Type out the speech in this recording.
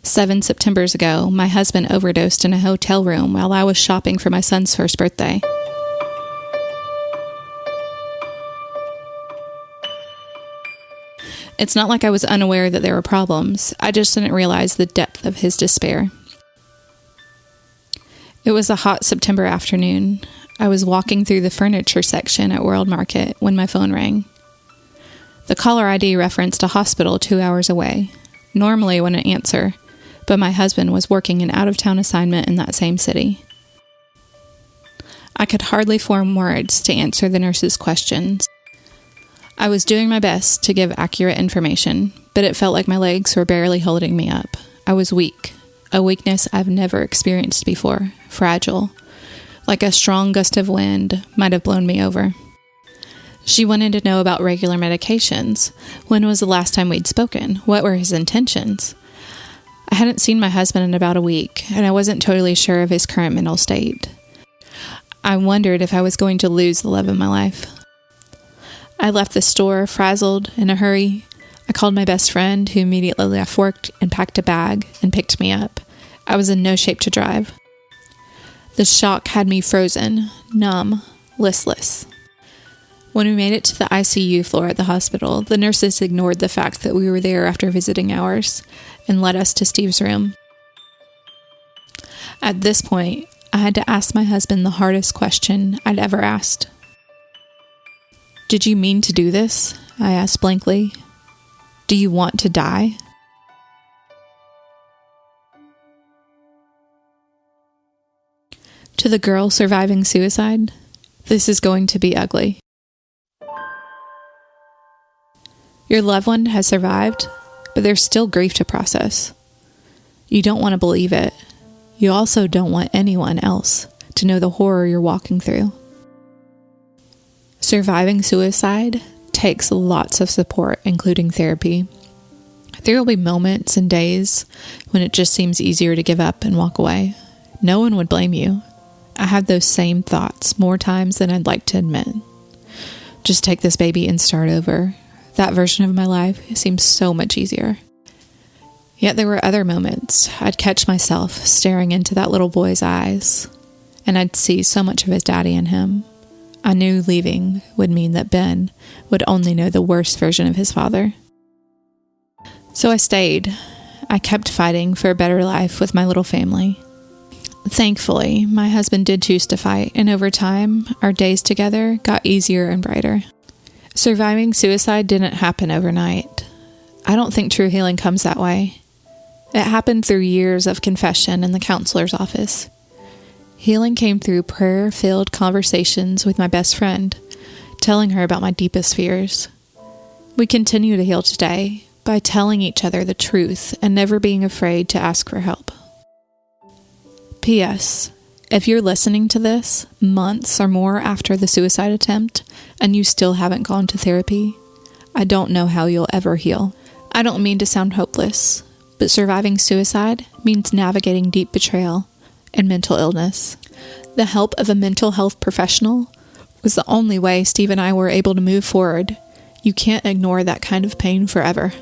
7 Septembers ago, my husband overdosed in a hotel room while I was shopping for my son's first birthday. It's not like I was unaware that there were problems. I just didn't realize the depth of his despair. It was a hot September afternoon. I was walking through the furniture section at World Market when my phone rang. The caller ID referenced a hospital 2 hours away. Normally I wouldn't answer, but my husband was working an out-of-town assignment in that same city. I could hardly form words to answer the nurse's questions. I was doing my best to give accurate information, but it felt like my legs were barely holding me up. I was weak, a weakness I've never experienced before, fragile, like a strong gust of wind might have blown me over. She wanted to know about regular medications. When was the last time we'd spoken? What were his intentions? I hadn't seen my husband in about a week, and I wasn't totally sure of his current mental state. I wondered if I was going to lose the love of my life. I left the store, frazzled, in a hurry. I called my best friend, who immediately left work and packed a bag and picked me up. I was in no shape to drive. The shock had me frozen, numb, listless. When we made it to the ICU floor at the hospital, the nurses ignored the fact that we were there after visiting hours and led us to Steve's room. At this point, I had to ask my husband the hardest question I'd ever asked. "Did you mean to do this?" I asked blankly. "Do you want to die?" To the girl surviving suicide, this is going to be ugly. Your loved one has survived, but there's still grief to process. You don't want to believe it. You also don't want anyone else to know the horror you're walking through. Surviving suicide takes lots of support, including therapy. There will be moments and days when it just seems easier to give up and walk away. No one would blame you. I have those same thoughts more times than I'd like to admit. Just take this baby and start over. That version of my life seems so much easier. Yet there were other moments. I'd catch myself staring into that little boy's eyes, and I'd see so much of his daddy in him. I knew leaving would mean that Ben would only know the worst version of his father. So I stayed. I kept fighting for a better life with my little family. Thankfully, my husband did choose to fight, and over time, our days together got easier and brighter. Surviving suicide didn't happen overnight. I don't think true healing comes that way. It happened through years of confession in the counselor's office. Healing came through prayer-filled conversations with my best friend, telling her about my deepest fears. We continue to heal today by telling each other the truth and never being afraid to ask for help. P.S. If you're listening to this months or more after the suicide attempt and you still haven't gone to therapy, I don't know how you'll ever heal. I don't mean to sound hopeless, but surviving suicide means navigating deep betrayal and mental illness. The help of a mental health professional was the only way Steve and I were able to move forward. You can't ignore that kind of pain forever.